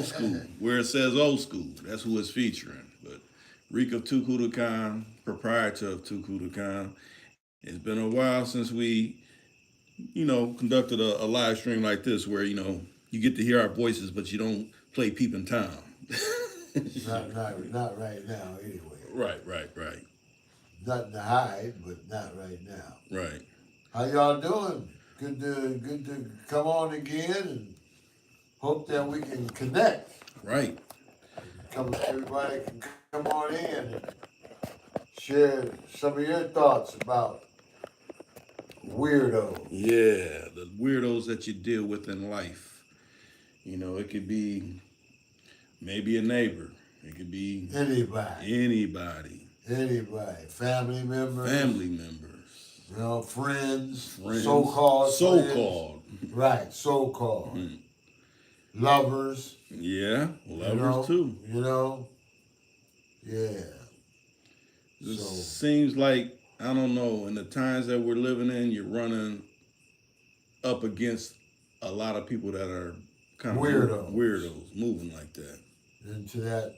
old school, where it says old school. That's who it's featuring. But Reek of Tukutu Khan, proprietor of Tukutu Khan. It's been a while since we, conducted a live stream like this where, you get to hear our voices, but you don't play Peeping Tom. Not right now. Anyway, Right. nothing to hide, but not right now. Right. How y'all doing? Good to come on again, and hope that we can connect. Right. Everybody can come on in and share some of your thoughts about weirdos. Yeah. The weirdos that you deal with in life. It could be maybe a neighbor. It could be Anybody, anybody. anybody, family members, Family members. friends, Friends. so-called So friends. called. Right, so-called. Lovers, Yeah. Lovers too. Yeah. It So, seems like, I don't know, in the times that we're living in, you're running up against a lot of people that are kind of weirdos moving like that. into that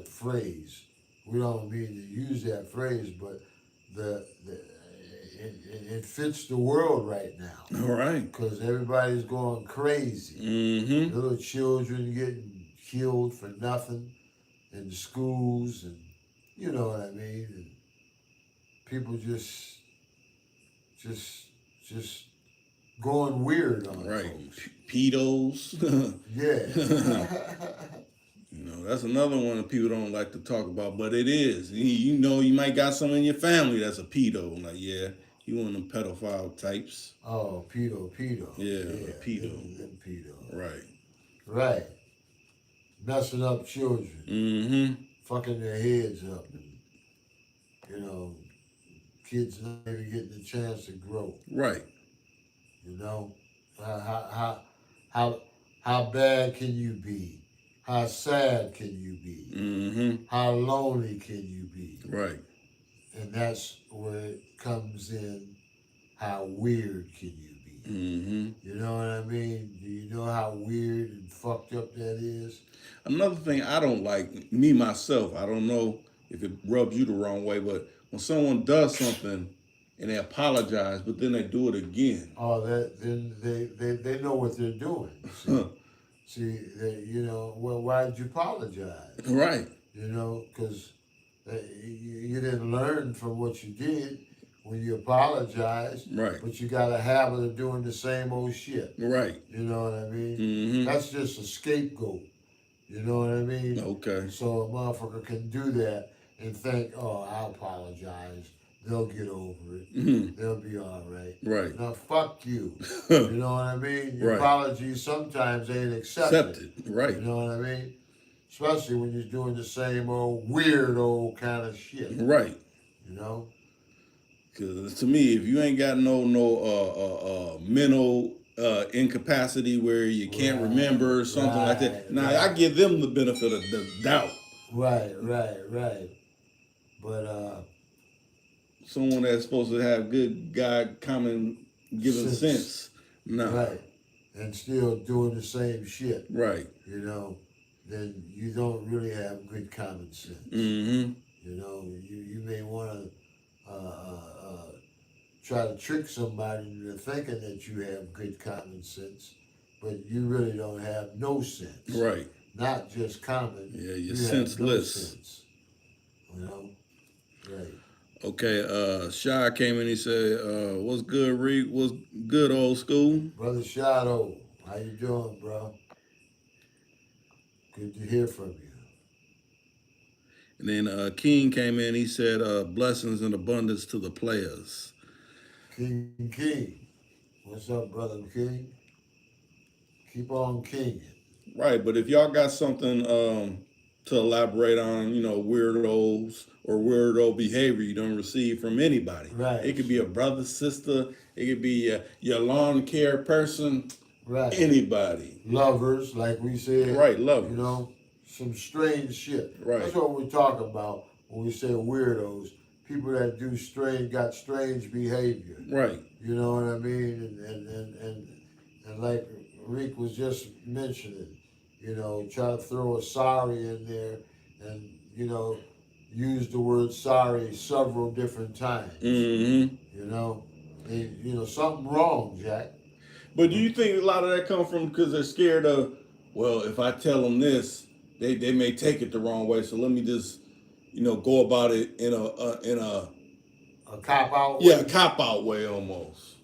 phrase, we don't mean to use that phrase, but it fits the world right now. All right. Because everybody's going crazy. Mm-hmm. Little children getting killed for nothing in the schools, and you know what I mean. And people just going weird on Right. folks. Pedos. Yeah. That's another one that people don't like to talk about, but it is. You might got some in your family that's a pedo. Like, yeah, you one of them pedophile types. Oh, pedo. Yeah, a pedo. Them pedo. Right. Right. Messing up children. Mm-hmm. Fucking their heads up. And, kids not even getting a chance to grow. Right. How bad can you be? How sad can you be? Mm-hmm. How lonely can you be? Right. And that's where it comes in. How weird can you be? Mm-hmm. You know what I mean? Do you know how weird and fucked up that is? Another thing I don't like, me myself, I don't know if it rubs you the wrong way, but when someone does something and they apologize, but then they do it again. Oh, then they know what they're doing. See, well, why did you apologize? Right. Because you didn't learn from what you did when you apologized. Right. But you got a habit of doing the same old shit. Right. You know what I mean? Mm-hmm. That's just a scapegoat. You know what I mean? Okay. So a motherfucker can do that and think, oh, I'll apologize. They'll get over it. Mm-hmm. They'll be all right. Right. Now, fuck you. You know what I mean? Your apologies sometimes ain't accepted. Right. You know what I mean? Especially when you're doing the same old weird old kind of shit. Right. Because to me, if you ain't got no mental incapacity where you can't remember or something like that, now I give them the benefit of the doubt. Right. But someone that's supposed to have good God common given sense. No. Right. And still doing the same shit. Right. Then you don't really have good common sense. Mm-hmm. You may want to try to trick somebody into thinking that you have good common sense, but you really don't have no sense. Right. Not just common. Yeah, you're senseless. No sense. Right. Okay, Shy came in, he said, what's good, Reek? What's good, old school? Brother Shadow, how you doing, bro? Good to hear from you. And then King came in, he said, blessings and abundance to the players. King. What's up, brother King? Keep on kinging. Right, but if y'all got something to elaborate on, weirdos or weirdo behavior you don't receive from anybody. Right. It could be a brother, sister. It could be your lawn care person. Right. Anybody. Lovers, like we said. Right, lovers. Some strange shit. Right. That's what we're talking about when we say weirdos. People that got strange behavior. Right. You know what I mean? And like Reek was just mentioning. Try to throw a sorry in there, and use the word sorry several different times. Mm-hmm. Something wrong, Jack. But do you think a lot of that comes from because they're scared of, well, if I tell them this, they may take it the wrong way. So let me just, go about it in a A cop out yeah, way. cop out way almost.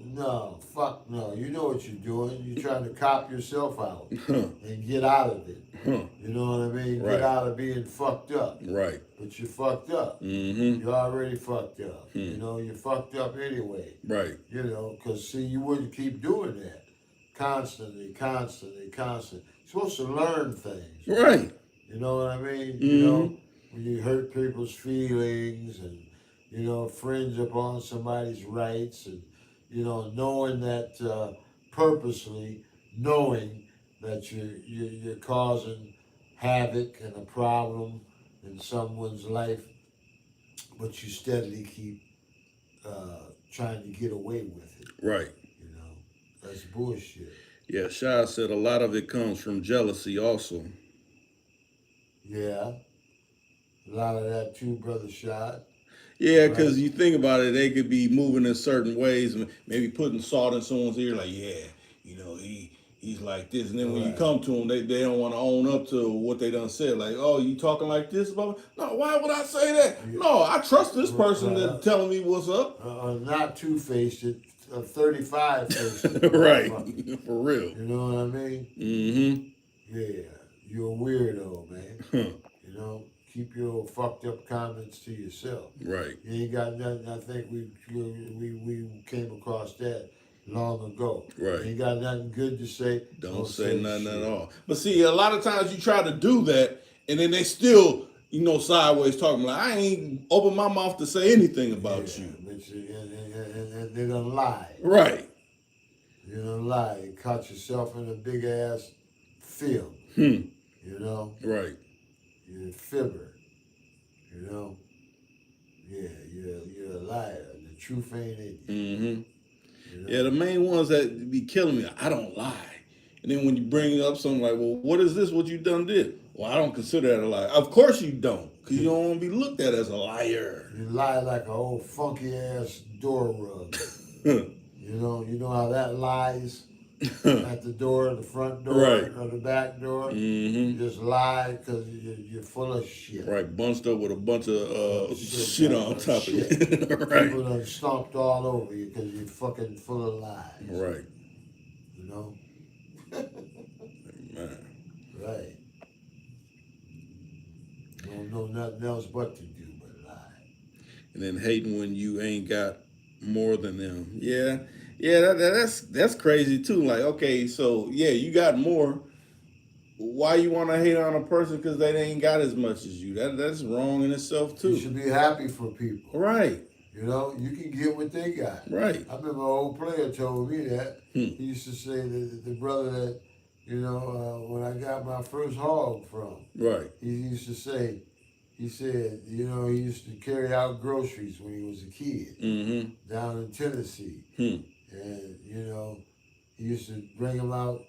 No, fuck no. You know what you're doing. You're trying to cop yourself out Huh. and get out of it. Huh. You know what I mean? Right. Get out of being fucked up. Right. But you're fucked up. Mm-hmm. You're already fucked up. Hmm. You're fucked up anyway. Right. Because see, you wouldn't keep doing that. Constantly. You're supposed to learn things. Right. You know what I mean? Mm-hmm. When you hurt people's feelings and, fringe upon somebody's rights and, knowing that purposely, knowing that you're causing havoc and a problem in someone's life, but you steadily keep trying to get away with it. Right. That's bullshit. Yeah, Shah said a lot of it comes from jealousy also. Yeah, a lot of that too, Brother Shot. Yeah, Right. because you think about it, they could be moving in certain ways, maybe putting salt in someone's ear, like, yeah, he's like this, and then when you Right. come to them, they don't want to own up to what they done said, like, oh, you talking like this about me? No, why would I say that? Yeah. No, I trust this person that's telling me what's up. Not two-faced, 35-faced. Right, for real. You know what I mean? Mm-hmm. Yeah, you're a weirdo, man. Keep your fucked up comments to yourself. Right. You ain't got nothing. I think we came across that long ago. Right. You ain't got nothing good to say. Don't say nothing at all. But see, a lot of times you try to do that, and then they still, sideways talking like, I ain't open my mouth to say anything about you. And they're gonna lie. Right. You're gonna lie. You caught yourself in a big ass film. Right. You're a fibber. Yeah, you're a liar. The truth ain't in you. Mm-hmm. Yeah, the main ones that be killing me, I don't lie. And then when you bring up something like, well, what is this? What you done did? Well, I don't consider that a lie. Of course you don't, because you don't want to be looked at as a liar. You lie like an old funky ass door rug. You know how that lies at the door, the front door, Right. or the back door. Mm-hmm. You just lie because you're full of shit. Right, bunched up with a bunch of shit on top of it. Right. People done stomped all over you because you're fucking full of lies. Right. Man. Right. Don't know nothing else but to do but lie. And then hating when you ain't got more than them. Yeah, that's crazy too. Like, okay, so yeah, you got more. Why you want to hate on a person because they ain't got as much as you? That's wrong in itself too. You should be happy for people. Right. You can get what they got. Right. I remember an old player told me that. He used to say that the brother that, when I got my first hog from. Right. He used to say, he said, he used to carry out groceries when he was a kid down in Tennessee. And, he used to bring them out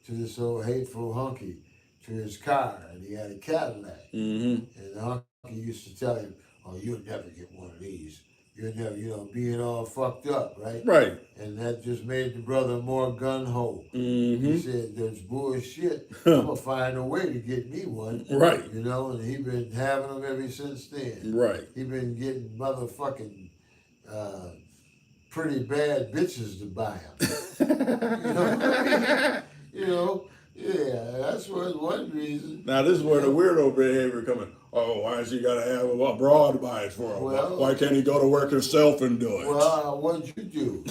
to this old hateful hunky to his car, and he had a Cadillac. And the hunky used to tell him, oh, you'll never get one of these. You'll never, being all fucked up, right? Right. And that just made the brother more gun-ho. He said, there's bullshit. I'm going to find a way to get me one. Right. And he been having them ever since then. Right. He been getting motherfucking pretty bad bitches to buy him. Yeah, that's one reason. Now this is where the weirdo behavior coming. Oh, why has he got to have a broad buy it for him? Well, why can't he go to work himself and do it? Well, what'd you do?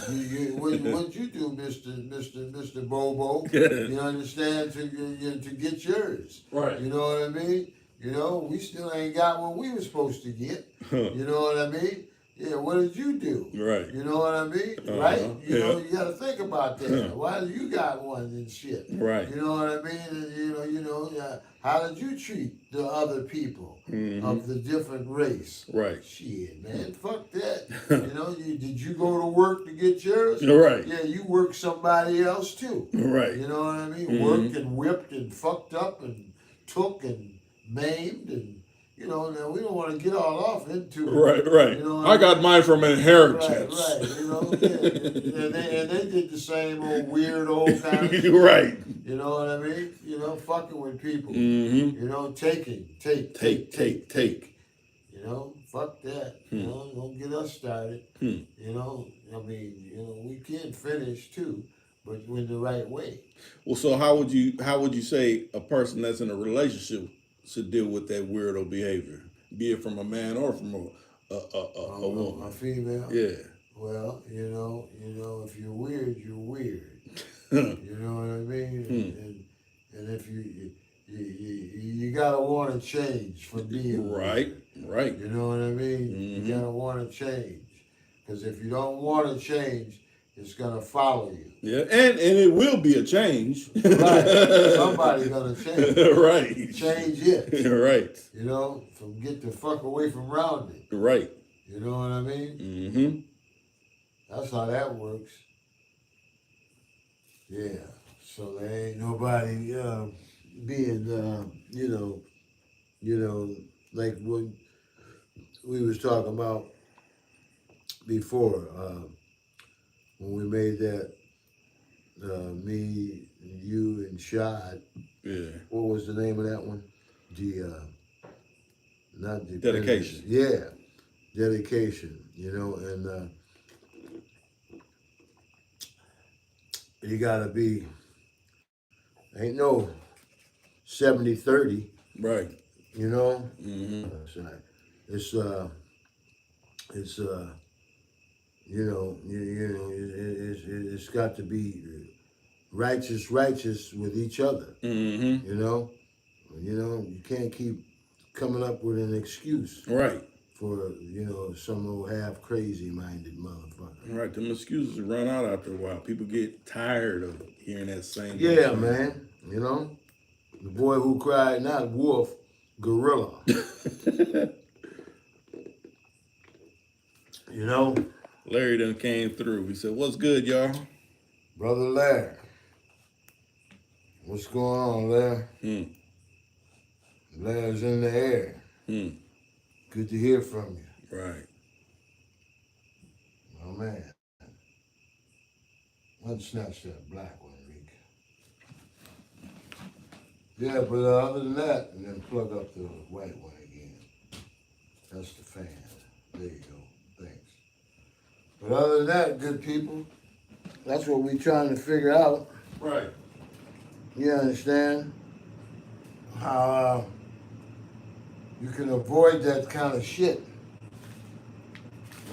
What'd you do, Mr. Bobo? You understand? To get yours. Right. You know what I mean? We still ain't got what we were supposed to get. You know what I mean? Yeah, what did you do? Right. You know what I mean? Right? You know, Yeah. you got to think about that. Why do you got one and shit? Right. You know what I mean? And, how did you treat the other people of the different race? Right. Shit, man, fuck that. Did you go to work to get yours? Right. Yeah, you work somebody else too. Right. You know what I mean? Worked and whipped and fucked up and took and maimed and. Now we don't want to get all off into it. Right. I got mine from inheritance. Right. And they did the same old weird old kind of shit. Right. You know what I mean? Fucking with people. Taking. Take. Fuck that. Don't get us started. We can finish too, but in the right way. Well, so how would you say a person that's in a relationship should deal with that weirdo behavior, be it from a man or from a woman? A female? Yeah. Well, if you're weird, you're weird. You know what I mean? And if you gotta want to change from being right. weird. Right. You know what I mean? You gotta want to change, because if you don't want to change, it's gonna follow you. Yeah, and it will be a change. Right. Somebody's gonna change. Right. Change it. Right. From get the fuck away from around it. Right. You know what I mean? Mm-hmm. That's how that works. Yeah. So there ain't nobody being like what we was talking about before, when we made that me, you, and Shad. Yeah. What was the name of that one? Not the Dedication. Yeah, dedication. And you gotta be. Ain't no 70-30. Right. Mm-hmm. It's got to be righteous with each other. Mm-hmm. You can't keep coming up with an excuse. Right. For some old half crazy minded motherfucker. Right. Them excuses run out after a while. People get tired of hearing that same. Yeah, man. The boy who cried, not wolf, gorilla. Larry done came through. He said, "What's good, y'all?" Brother Larry. What's going on, Larry? Larry's in the air. Good to hear from you. Right. Oh, man. Let's snatch that black one, Rick. Yeah, but other than that, and then plug up the white one again. That's the fan. There you go. Thanks. But other than that, good people, that's what we're trying to figure out. Right. You understand? How you can avoid that kind of shit.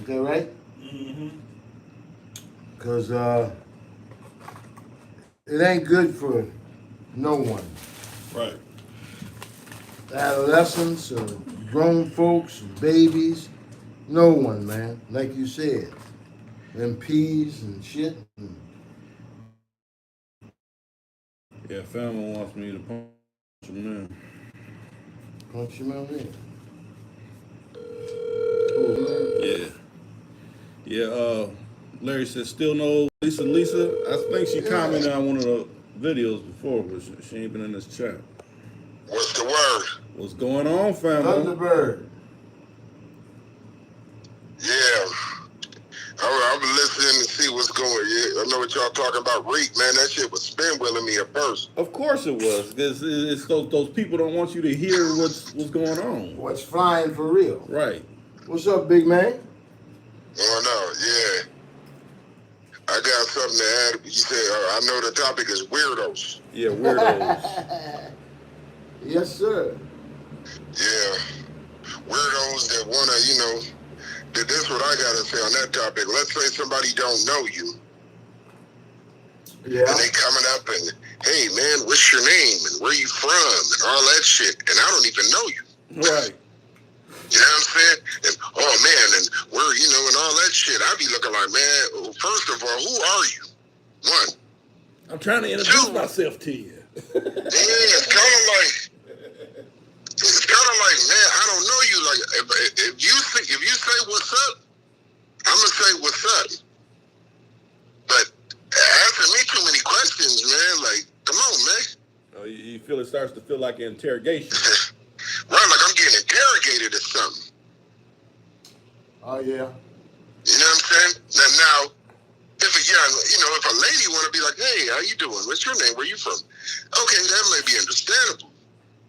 Okay, right? Mm-hmm. Because it ain't good for no one. Right. Adolescents or grown folks, babies, no one, man. Like you said, MPs and shit. Yeah, family wants me to punch him in. Punch him out in. Yeah. Larry said, still no Lisa. I think she commented on one of the videos before, but she ain't been in this chat. What's the word? What's going on, family? Thunderbird. Yeah. I've been listening to see what's going on. Yeah, I know what y'all talking about. Reek, man, that shit was spin-wheeling me at first. Of course it was. Because it's those people don't want you to hear what's going on. What's flying for real. Right. What's up, big man? Oh, no, yeah. I got something to add. You said, I know the topic is weirdos. Yeah, weirdos. Yes, sir. Yeah. Weirdos that want to, this is what I got to say on that topic. Let's say somebody don't know you. Yeah. And they coming up and, hey, man, what's your name? And where you from? And all that shit. And I don't even know you. Right. You know what I'm saying? And oh man, and we're and all that shit. I be looking like, man. First of all, who are you? One. I'm trying to introduce myself to you. Yeah, it's kind of like, man, I don't know you. Like, if you say what's up, I'm gonna say what's up. But asking me too many questions, man. Like, come on, man. Oh, you feel it starts to feel like an interrogation. Right, like I'm getting interrogated or something. Oh yeah. You know what I'm saying? Now, if a lady want to be like, hey, how you doing? What's your name? Where you from? Okay, that may be understandable.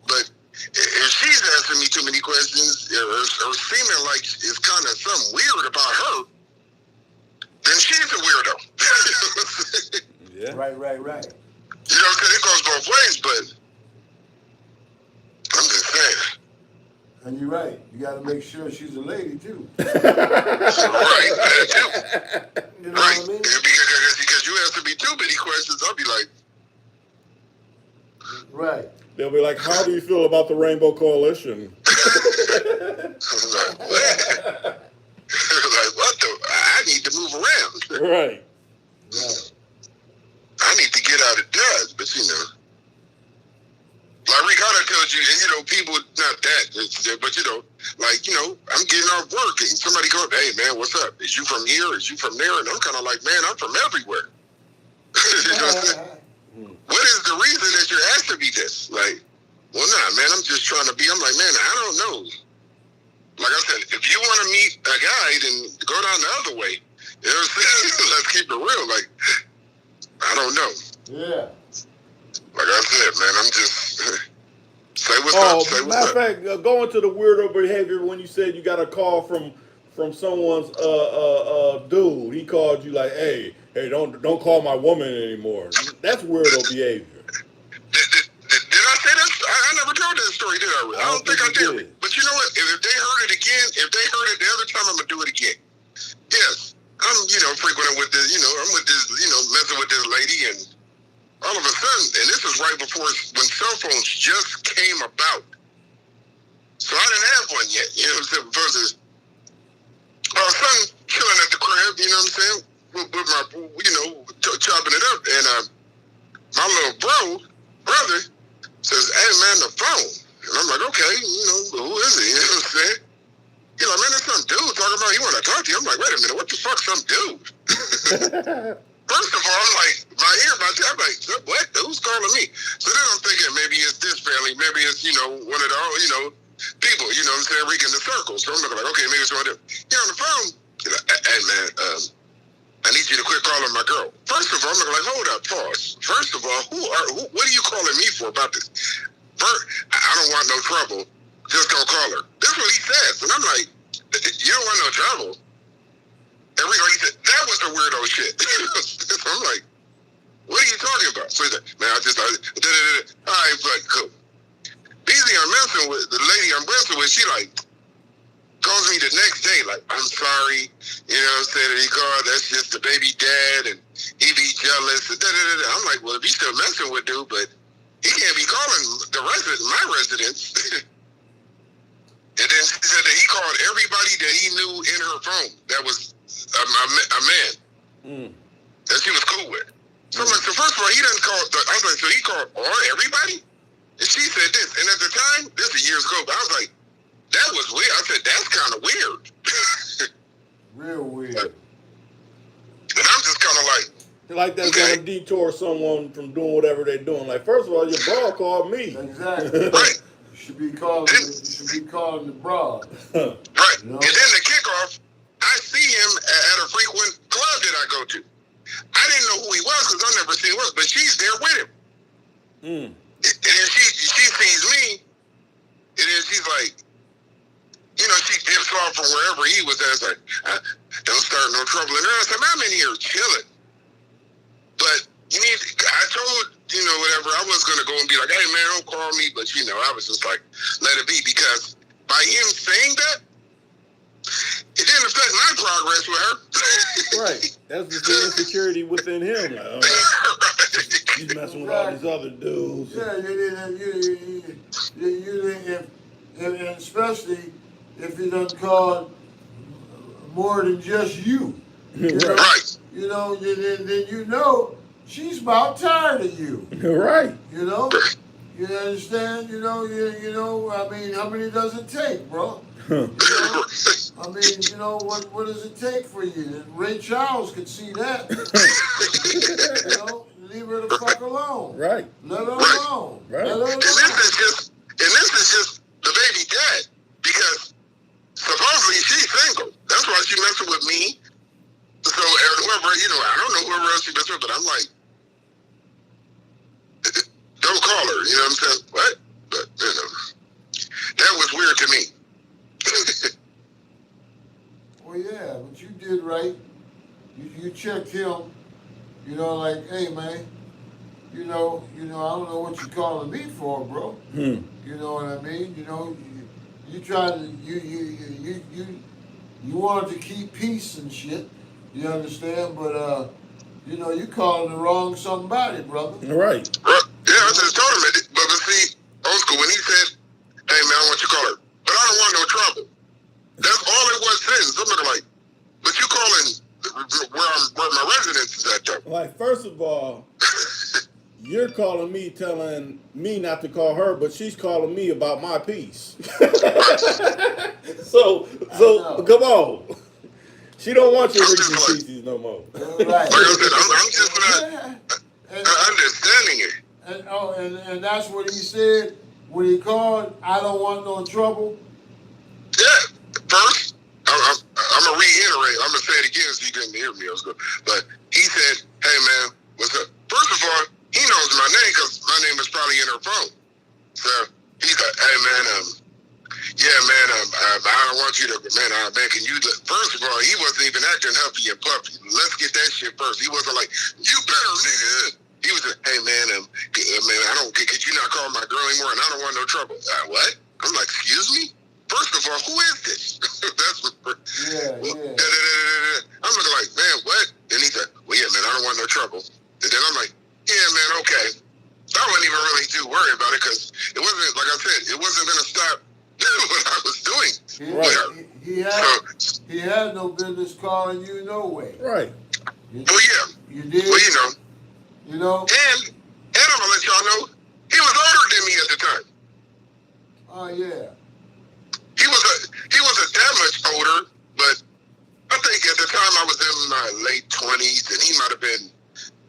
But if she's asking me too many questions or seeming like it's kind of something weird about her, then she's a weirdo. Yeah. Right. You know what I'm saying? It goes both ways, but I'm just saying. And you're right. You got to make sure she's a lady too. Right, that too. You know Right. what I mean? Because you answer me too many questions, I'll be like, Right. They'll be like, how do you feel about the Rainbow Coalition? like, what? Like, what the? I need to move around. Right. Right. I need to get out of Dodge, but like Ricardo told you, and people not that, but I'm getting off work and somebody goes, hey man, what's up? Is you from here? Is you from there? And I'm kind of like, man, I'm from everywhere. You know what I'm saying? What is the reason that you're asking me this? Like, well, nah, man, I'm just trying to be. I'm like, man, I don't know. Like I said, if you want to meet a guy, then go down the other way. You know what I'm saying? Let's keep it real. Like, I don't know. Yeah. Like I said, man, I'm just say what's up. Say what's matter of up. fact, going to the weirdo behavior when you said you got a call from someone's dude. He called you like, hey, don't call my woman anymore. That's weirdo behavior. Did I say that? I never told that story, did I? I don't think I did. But you know what? If they heard it again, if they heard it the other time, I'm gonna do it again. Yes, I'm frequenting with this. I'm with this. Messing with this lady, and all of a sudden, and this is right before when cell phones just came about. So I didn't have one yet. You know what I'm saying? Versus our son chilling at the crib. You know what I'm saying? With my, chopping it up, and my little brother says, hey man, the phone. And I'm like, okay, who is he? You know what I'm saying? He's like, man, there's some dude talking about he want to talk to you. I'm like, wait a minute, what the fuck, some dude? First of all, I'm like, I'm like, what? Who's calling me? So then I'm thinking maybe it's this family, maybe it's, one of the, people, you know what I'm saying, reeking the circle. So I'm looking like, okay, maybe it's one of them. You're on the phone. He's like, hey man, I need you to quit calling my girl. First of all, I'm looking like, hold up, pause. First of all, what are you calling me for about this? First, I don't want no trouble. Just don't call her. That's what he says. And I'm like, you don't want no trouble. And he said, that was the weirdo shit. So I'm like, what are you talking about? So he's like, man, all right, but cool. Beasley, I'm messing with, the lady I'm messing with, she like, calls me the next day, like, I'm sorry, you know what I'm saying, that he called, that's just the baby dad, and he be jealous, and I'm like, well, if he's still messing with dude, but he can't be calling my residence. And then she said that he called everybody that he knew in her phone that was a man that she was cool with. So I'm like, so first of all, he doesn't call, I was like, so he called everybody? And she said this, and at the time, this is years ago, but I was like, that was weird. I said, that's kind of weird. Real weird. And I'm just kind of like that's gonna detour someone from doing whatever they're doing. Like, first of all, your bra called me. Exactly. right. You should be calling the broad. Right. And then the kickoff, I see him at a frequent club that I go to. I didn't know who he was because I never seen him, but she's there with him. And then she sees me, and then she's like, she dips off from wherever he was at. It's like, don't start no trouble. And I said, I'm in here chilling. But I told, whatever, I was going to go and be like, hey, man, don't call me. But, I was just like, let it be. Because by him saying that, it didn't affect my progress with her. Right. That's the insecurity within him. Like, he's messing with all these other dudes. Yeah, you didn't, and especially if he done called more than just you. You know, Right. you know, then you know she's about tired of you. Right. You know, you understand? You know. I mean, how many does it take, bro? You know, I mean, you know, what does it take for you? Ray Charles could see that. You know, leave her the fuck alone. Right. Let her Right. alone. Right. Let her alone. And this is just the baby dad, because supposedly she's single. That's why she messing with me. So whoever, you know, I don't know whoever else she messing with, but I'm like, don't call her. You know what I'm saying? What? But you know, that was weird to me. Well, yeah, but you did right. You checked him. You know, like, hey man, you know, I don't know what you're calling me for, bro. You know what I mean? You know, you tried to you wanted to keep peace and shit. You understand? But you know, you calling the wrong somebody, brother. Right. Yeah, I just told him it. But see, old school, when he said, hey man, I want you to call her, but I don't want no trouble. That's all it was saying. So I'm looking like, but you calling where my residence is at though. Like, first of all, you're calling me, telling me not to call her, but she's calling me about my peace. so come on. She don't want your Reese's Pieces no more. Right. Like I said, I'm just not understanding it. And that's what he said when he called. I don't want no trouble. Yeah, first, I'm going to reiterate. I'm going to say it again so you can hear me. But he said, hey, man, what's up? First of all, he knows my name because my name is probably in her phone. So he's like, hey, man, yeah, man, I don't want you to, man, can you, first of all, he wasn't even acting huffy and puffy. Let's get that shit first. He wasn't like, you better, nigga. He was like, hey, man, could you not call my girl anymore? And I don't want no trouble. What? I'm like, excuse me? First of all, who is this? That's what, Yeah. I'm looking like, man, what? And he said, well, yeah, man, I don't want no trouble. And then I'm like, yeah, man, okay. I wasn't even really too worried about it because it wasn't, like I said, it wasn't going to stop what I was doing. He had no business calling you no way. Right. Well, yeah. You did. Well, you know. And I'm gonna let y'all know, he was older than me at the time. Oh yeah. He was a that much older, but I think at the time I was in my late 20s and he might have been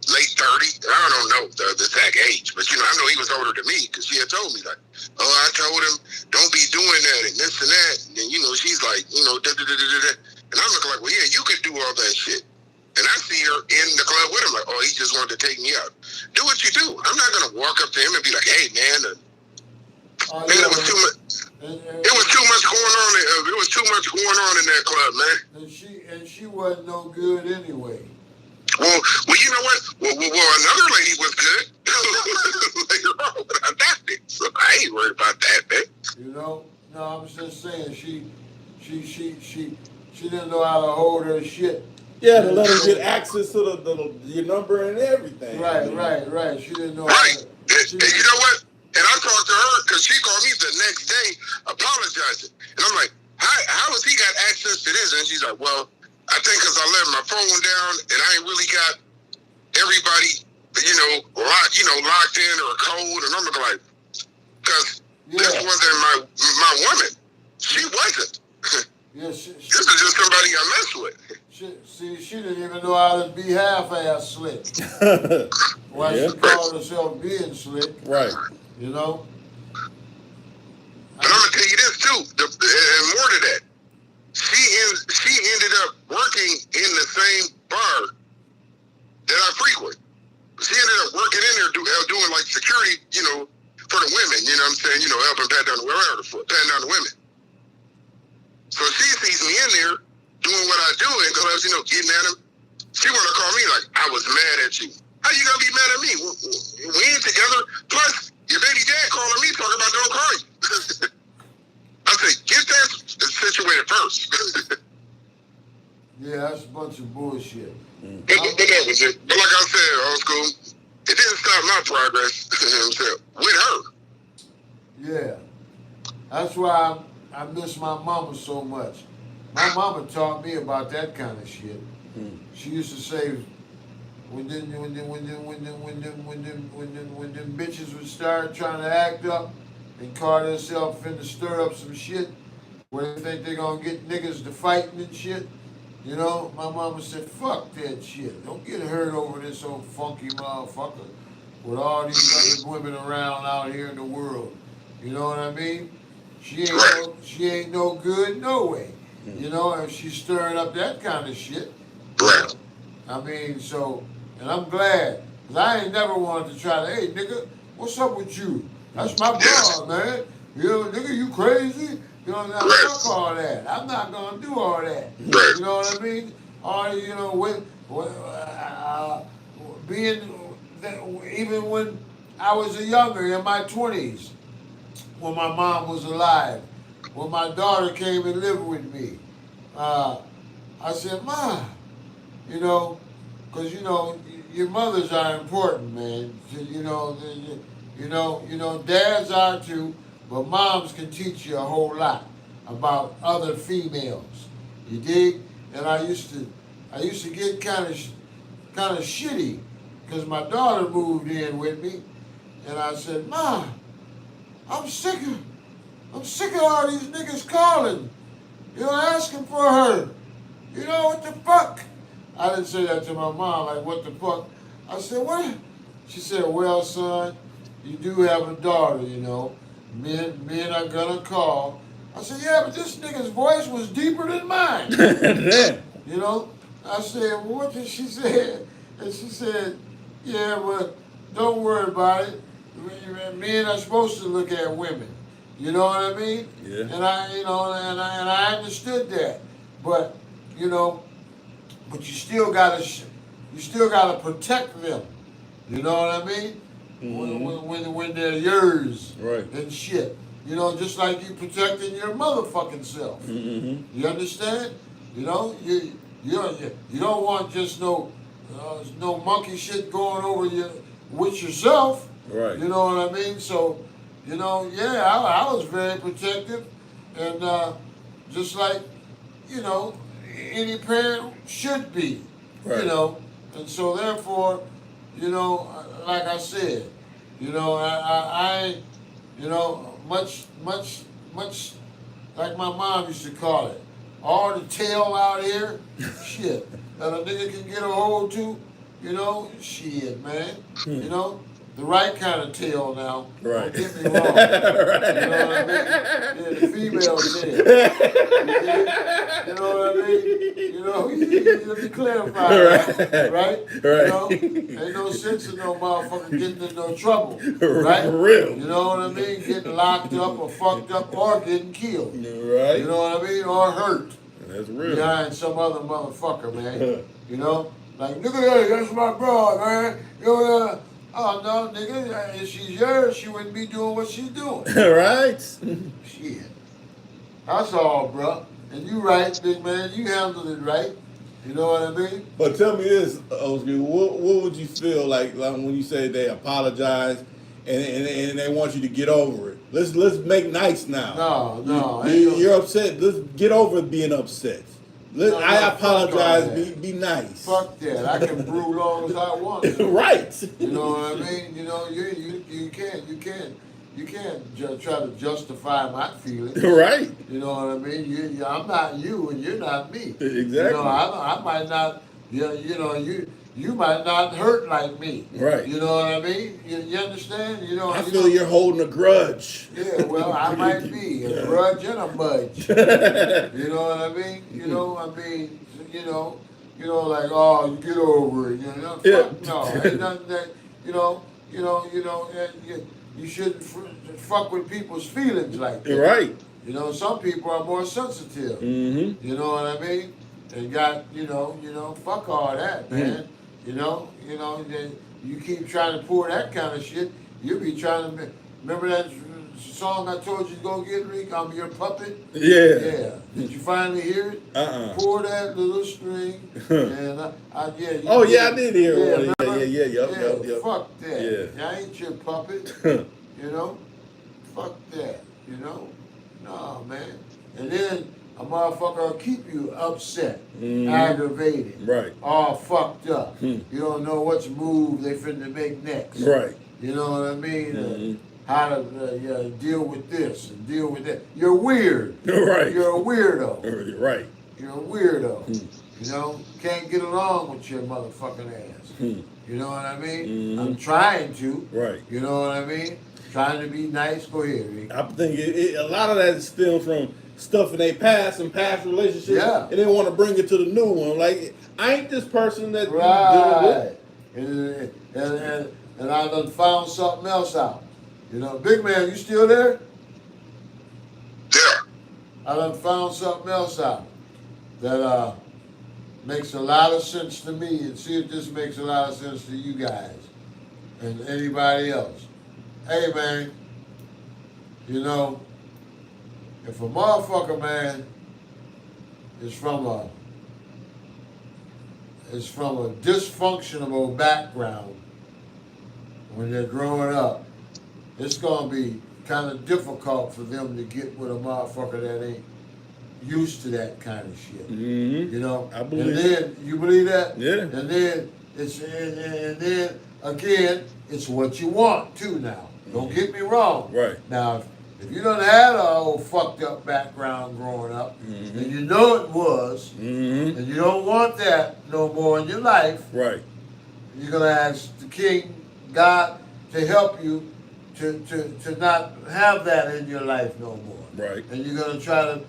late 30s. I don't know the exact age, but I know he was older than me because she had told me like, oh, I told him don't be doing that and this and that. And then she's like, da da da da da. And I'm looking like, well, yeah, you could do all that shit. And I see her in the club with him like, oh, he just wanted to take me out. Do what you do. I'm not gonna walk up to him and be like, hey, man. Man, it was too much. It was too much going on. It was too much going on in that club, man. And she wasn't no good anyway. Well, you know what? Well, another lady was good later on, but I adopted, so I ain't worried about that, man. You know? No, I'm just saying she didn't know how to hold her shit. Yeah, to let her get access to your number and everything. Right. She didn't know. Right. And you know what? And I talked to her because she called me the next day apologizing. And I'm like, how has he got access to this? And she's like, well, I think because I left my phone down and I ain't really got everybody, locked in or a code. And I'm looking like, because this wasn't my woman. She wasn't. Yeah, this is just somebody I messed with. She didn't even know how to be half-ass slick. Why she called herself being slick. Right. You know? But I'm going to tell you this, too, and more to that. She ended up working in the same bar that I frequent. She ended up working in there doing like security, for the women, you know what I'm saying? Helping pat down the women. So she sees me in there doing what I do in clubs, getting at them. She want to call me like, I was mad at you. How you going to be mad at me? We ain't together. Plus, your baby dad calling me talking about don't call you. I say, get that situated first. Yeah, that's a bunch of bullshit. But that was it. But like I said, old school, it didn't stop my progress with her. Yeah. That's why I miss my mama so much. My mama taught me about that kind of shit. She used to say, when them bitches would start trying to act up and call themselves finna stir up some shit where they think they're gonna get niggas to fighting and shit. You know, my mama said, fuck that shit. Don't get hurt over this old funky motherfucker with all these other women around out here in the world. You know what I mean? She ain't no good no way. You know, if she's stirring up that kind of shit. Right. I mean, so, and I'm glad. Cause I ain't never wanted to try to, hey nigga, what's up with you? That's my broad, man. You know, nigga, you crazy? You know, now fuck all that. I'm not gonna do all that. You know what I mean? All you know, being even when I was younger in my 20s, when my mom was alive, when my daughter came and lived with me, I said, Ma, you know, because you know your mothers are important, man. You know, dads are too, but moms can teach you a whole lot about other females. You dig? And I used to get kind of shitty because my daughter moved in with me, and I said, Ma, I'm sick of all these niggas calling, you know, asking for her. You know, what the fuck? I didn't say that to my mom, like, what the fuck? I said, what? She said, well, son, you do have a daughter, you know. Men are gonna call. I said, yeah, but this nigga's voice was deeper than mine. You know? I said, well, what did she say? And she said, yeah, but don't worry about it. Men are supposed to look at women. You know what I mean? Yeah. And I understood that. But, you know, but you still gotta protect them. You know what I mean? When they're yours, right, and shit. You know, just like you protecting your motherfucking self. You understand? You know, you don't want just no monkey shit going over you with yourself. right. You know what I mean? So, you know, yeah, I was very protective, and just like, you know, any parent should be. Right. You know, and so therefore, you know, like I said, you know, I you know, much like my mom used to call it, all the tail out here, shit, that a nigga can get a hold to, you know, shit, man, you know, the right kind of tail now. Right. Don't get me wrong. Right. You know what I mean? Yeah, the female tail. You know what I mean? You know, you let me clarify that, right? Right. You know, ain't no sense in no motherfucker getting in no trouble, right? For real. You know what I mean? Getting locked up or fucked up or getting killed. Right. You know what I mean? Or hurt. That's real. Behind some other motherfucker, man. You know? Like, nigga, that's my broad, man. You know, oh, no, nigga, if she's yours, she wouldn't be doing what she's doing. Right. Shit. That's all, bro. And you right, big man. You handled it right. You know what I mean? But tell me this, Oscar, what would you feel like when you say they apologize and they want you to get over it? Let's make nice now. No. You're upset. Let's get over being upset. I apologize. Be nice. Fuck that. I can brew long as I want to. Right. You know what I mean? You know, you can't try to justify my feelings. Right. You know what I mean? I'm not you, and you're not me. Exactly. You know, I might not. You know, you might not hurt like me. Right. You know what I mean? You understand? You know. I feel you're holding a grudge. Yeah. Well, I might be a grudge and a budge. You know what I mean? You know. I mean. You know. Like, oh, you get over it. You know. Fuck no. Ain't nothing that. You know. You shouldn't fuck with people's feelings like that. Right. You know, some people are more sensitive. You know what I mean? They got, you know, fuck all that, man. You know, you keep trying to pour that kind of shit, you'll be trying to, remember that song I told you to go get, Rick? I'm your puppet? Yeah. Yeah. Did you finally hear it? Pour that little string, and yeah. Oh, yeah, I did hear it. Yeah. Fuck that. Yeah. I ain't your puppet. You know? Fuck that, you know? No, man. And then a motherfucker will keep you upset, Mhm. aggravated, Right. all fucked up. Hmm. You don't know which move they finna make next. Right. You know what I mean? Mhm. How to deal with this and deal with that. You're weird. Right. You're a weirdo. Right. You're a weirdo. Hmm. You know, can't get along with your motherfucking ass. Hmm. You know what I mean? Mhm. I'm trying to. Right. You know what I mean? Trying to be nice. Go ahead, Rick. I think a lot of that is still from stuff in their past and past relationships. Yeah. And they want to bring it to the new one. Like, I ain't this person that you dealing Right. And I done found something else out. You know, big man, you still there? Yeah. I done found something else out that makes a lot of sense to me, and see if this makes a lot of sense to you guys and anybody else. Hey, man, you know, if a motherfucker, man, is from a dysfunctional background when they're growing up, it's gonna be kind of difficult for them to get with a motherfucker that ain't used to that kind of shit. Mhm. You know? I believe And then, you believe that? Yeah. And then, and then, again, it's what you want too now. Don't get me wrong. Right. Now, if you done had a old fucked up background growing up, Mhm. and you know it was, Mhm. and you don't want that no more in your life, Right. you're gonna ask the King, God, to help you to not have that in your life no more. Right. And you're gonna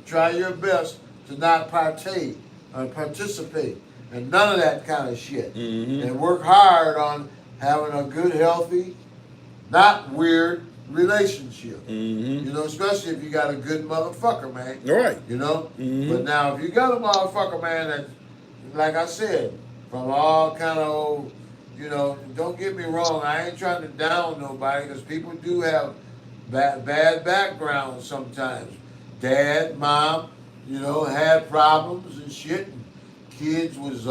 try your best to not partake or participate in none of that kind of shit. Mhm. And work hard on having a good, healthy, not weird relationship. Mhm. You know, especially if you got a good motherfucker, man. Right. You know? Mhm. But now if you got a motherfucker, man, that, like I said, from all kind of old, you know, don't get me wrong, I ain't trying to down nobody, because people do have bad backgrounds sometimes. Dad, mom, you know, had problems and shit. And kids was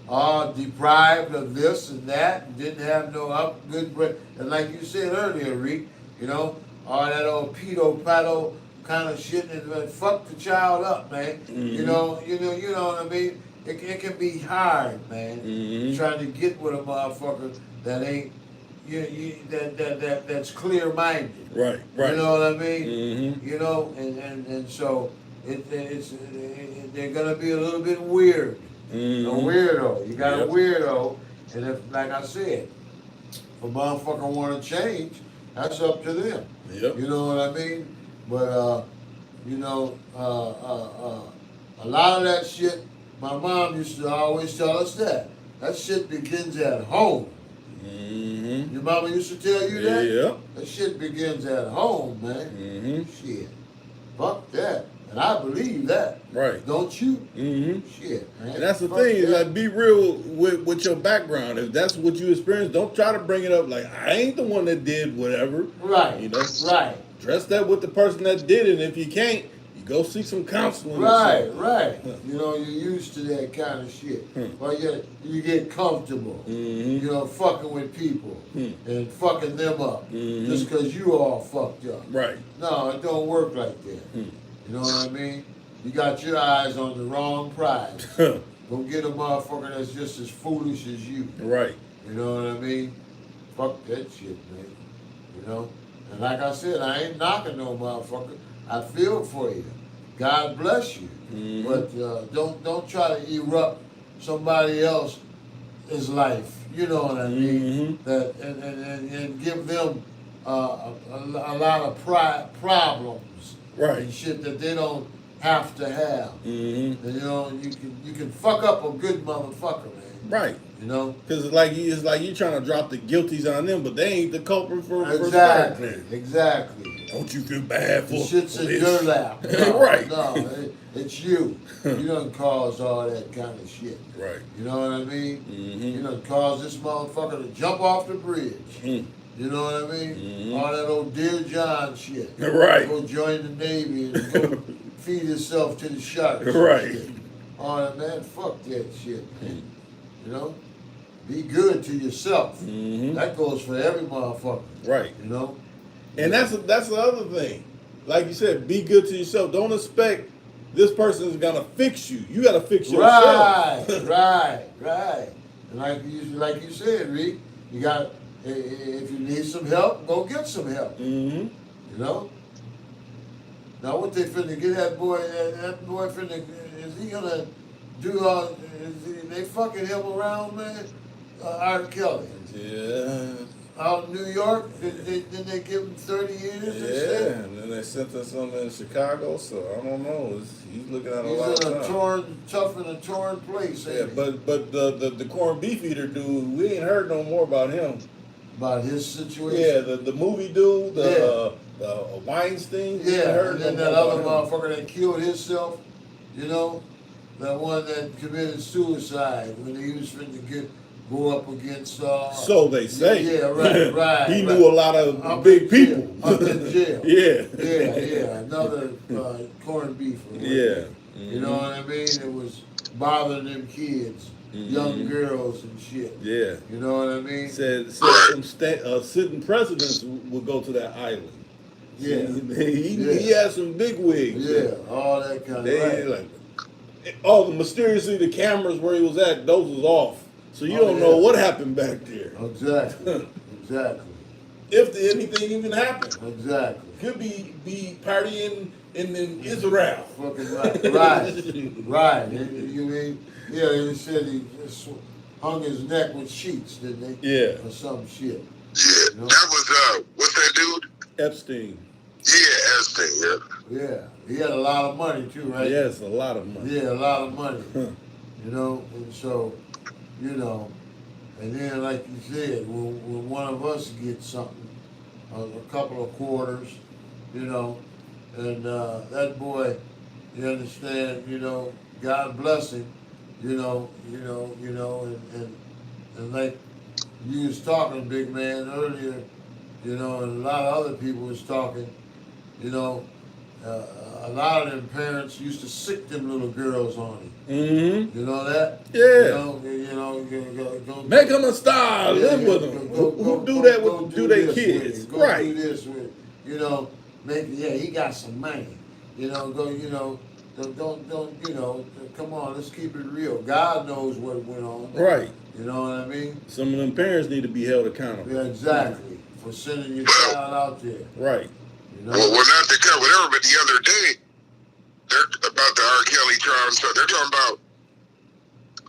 all deprived of this and that, and didn't have no good. And like you said earlier, Reek, you know, all that old pedo kind of shit, and fuck the child up, man. Mhm. You know what I mean. It can be hard, man. Mhm. Trying to get with a motherfucker that ain't that's clear minded. Right. Right. You know what I mean? Mhm. You know, and so they're gonna be a little bit weird. Mhm. A weirdo. You got Yep. a weirdo, and if, like I said, if a motherfucker want to change, that's up to them. Yep. You know what I mean? But you know, a lot of that shit. My mom used to always tell us that shit begins at home. Mhm. Your mama used to tell you that? Yep. That shit begins at home, man. Mhm. Shit. Fuck that. And I believe that. Right. Don't you? Mhm. Shit, man. And that's the Fuck thing, is that. like, be real with your background. If that's what you experienced, don't try to bring it up like, I ain't the one that did whatever. Right. You know? Right. Dress that with the person that did it. And if you can't, you go seek some counseling. or Right, something. right. Huh. You know, you're used to that kind of shit. Hmm. Well, you get comfortable, Mhm. you know, fucking with people and fucking them up Mhm. just because you all fucked up. Right. No, it don't work like that. Hmm. You know what I mean? You got your eyes on the wrong prize. Go get a motherfucker that's just as foolish as you. Right. You know what I mean? Fuck that shit, man. You know? And like I said, I ain't knocking no motherfucker. I feel for you. God bless you. Mhm. But don't try to erupt somebody else's life. You know what I mean? Mhm. That and give them a lot of problems Right. and shit that they don't have to have. Mhm. And, you know, you can fuck up a good motherfucker, man. Right. You know? Because it's like you trying to drop the guilties on them, but they ain't the culprit for Exactly. starting it. Exactly. Don't you feel bad for The shit's in this? your lap. No, Right. No, it's you. You done caused all that kind of shit. Right. You know what I mean? Mhm. You done caused this motherfucker to jump off the bridge. Mm. You know what I mean? Mhm. All that old Dear John shit. Right. Go join the Navy and go feed himself to the sharks. and Right. shit. All that, man, fuck that shit, man. You know? Be good to yourself. Mhm. That goes for every motherfucker. Right. You know? And that's the other thing. like you said, be good to yourself. Don't expect this person is gonna fix you. You gotta fix Right, yourself. right. And like you said, Rick, you got if you need some help, go get some help. Mm-hmm. You know. Now what they finna get that boy? That boy finna is he gonna do all? They fucking him around, man. R. Kelly. Yeah. Out in New York, did they give him 30 years? Yeah, and then they sent us something in Chicago, so I don't know. He's looking at a He's lot in of a time. tough in a torn place. Yeah, Ain't he? but the corned beef eater dude, we ain't heard no more about him. About his situation. Yeah, the movie dude, the Weinstein. We ain't Yeah, heard and then no that more other about him. motherfucker that killed himself, you know, that one that committed suicide when he was finna go up against. So they say. Yeah, right. He knew a lot of Up big in jail, people. Up in jail. Yeah. Another corned beef. Or Yeah. You know what I mean? It was bothering them kids, young girls and shit. Yeah. You know what I mean? Said some sitting presidents would go to that island. Yeah. He had some big wigs. Yeah, all that kind of Like, mysteriously the cameras where he was at, those was off. So you don't yeah. know what happened back there. Exactly. If anything even happened. Exactly. Could be partying in Israel. Fucking right. You mean? Yeah, they said he just hung his neck with sheets, didn't they? Yeah. Yeah, Or some shit. that was what's that dude? Epstein. Yeah, Epstein. Yeah. Yeah. He had a lot of money too, right? Yes, a lot of money. Yeah, a lot of money. You know, and so, you know, and then like you said, when one of us gets something, a couple of quarters, you know, and that boy, you understand, you know, God bless him, you know, and like you was talking, big man, earlier, you know, and a lot of other people was talking, you know, a lot of them parents used to sick them little girls on him. Mm-hmm. You know that? Yeah. Go, Make them a star. Live with them. Who do that with their kids? Go Right. do this with, you know, he got some money. You know, don't, come on, let's keep it real. God knows what went on. Right. You know what I mean? Some of them parents need to be held accountable. Yeah, exactly. For sending your child out there. Right. You know? Well, not to cut whatever, but the other day, they're about the R. Kelly trial and stuff. They're talking about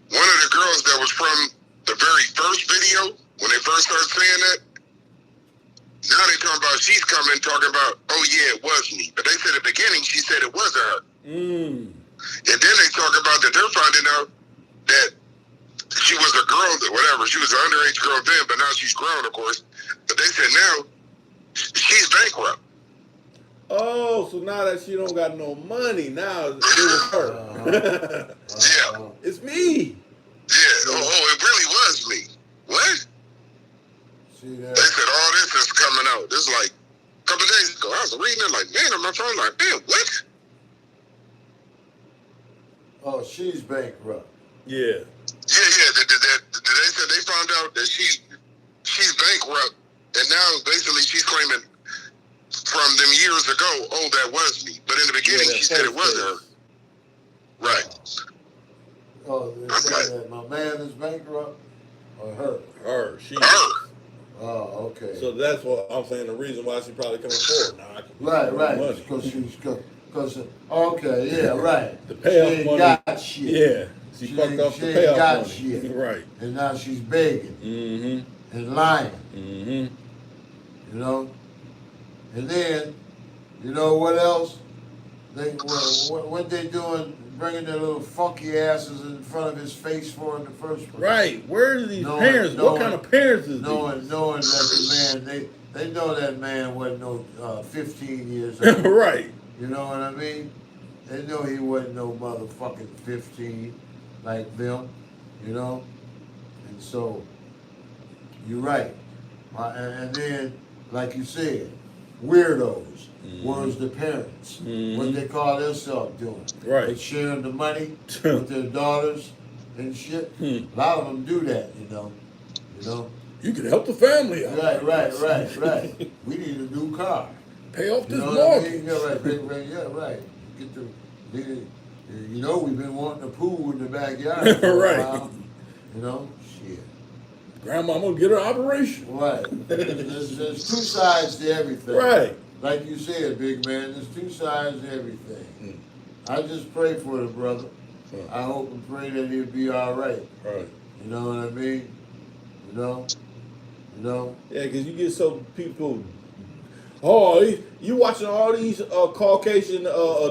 one of the girls that was from the very first video when they first started saying that. Now they're talking about she's coming talking about, oh yeah, it was me. But they said at the beginning she said it wasn't her. And then they talk about that they're finding out that she was a girl, that whatever, she was an underage girl then, but now she's grown, of course. But they said now she's bankrupt. Oh, so now that she don't got no money, now it was her. Yeah. It's me. Yeah. Oh, it really was me. What? See that? They said all this is coming out. This is like a couple of days ago. I was reading it like, man, on my phone, like, man, what? Oh, she's bankrupt. Yeah. Yeah. They said they found out that she's bankrupt, and now basically she's claiming from them years ago, oh, that was me. But in the beginning, she said it wasn't her. Right. Oh, they say that my man is bankrupt or her? Her. She. Her. Oh, okay. So that's what I'm saying. The reason why she probably coming forward. Now I can Right. money. Because okay, yeah, right. The payoff she ain't money. got shit. Yeah. She fucked up she the ain't payoff got money. shit. Right. And now she's begging Mm-hmm. and lying. Mm-hmm. You know. And then, you know what else? What they doing? Bringing their little funky asses in front of his face for in the first place. Right. Where are these parents? What kind of parents is knowing these? that the man, they know that man wasn't no 15 years old. Right. You know what I mean? They know he wasn't no motherfucking 15 like them, you know? And so, you're right. And then, like you said, weirdos was the parents. What they call themselves doing. Right. They sharing the money with their daughters and shit. A lot of them do that, you know. You can help the family out. Right. We need a new car. Pay off You this know what I mortgage. mean? Yeah, right. Yeah, right. Get the, you know, we've been wanting a pool in the backyard for Right. a while. You know, shit. Grandma, I'm gonna get her operation. Right. There's two sides to everything. Right. Like you said, big man, there's two sides to everything. Mm. I just pray for the brother. I hope and pray that he'll be all right. Right. You know what I mean? You know? You know? Yeah, because you get some people. Oh, you watching all these Caucasian